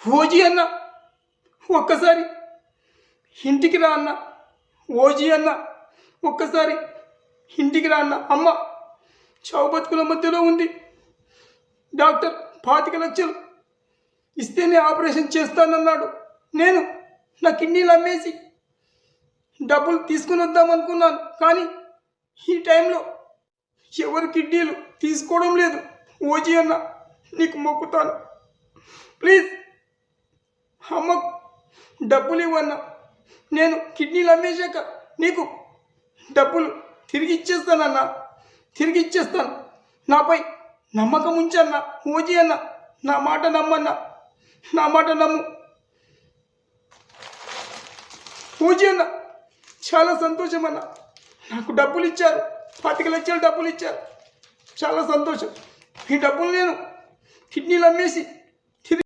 OG అన్న ఒక్కసారి ఇంటికి రా అన్న. ఓజీ అన్న ఒక్కసారి ఇంటికి రా అన్న. అమ్మ చావు బతుకుల మధ్యలో ఉంది. డాక్టర్ 25 లక్షలు ఇస్తేనే ఆపరేషన్ చేస్తానన్నాడు. నేను నా కిడ్నీలు అమ్మేసి డబ్బులు తీసుకుని వద్దామనుకున్నాను. కానీ ఈ టైంలో ఎవరు కిడ్నీలు తీసుకోవడం లేదు. ఓజీ అన్న నీకు మొక్కుతాను, ప్లీజ్ అమ్మకు డబ్బులు ఇవ్వన్నా. నేను కిడ్నీలు అమ్మేశాక నీకు డబ్బులు తిరిగి ఇచ్చేస్తానన్నా, తిరిగి ఇచ్చేస్తాను. నాపై నమ్మకం ఉంచన్నా. ఓజీ అన్న నా మాట నమ్మన్నా, నా మాట నమ్ము. ఓజీ అన్న చాలా సంతోషం అన్న. నాకు డబ్బులు ఇచ్చారు, 25 లక్షలు డబ్బులు ఇచ్చారు. చాలా సంతోషం. ఈ డబ్బులు నేను కిడ్నీలు అమ్మేసి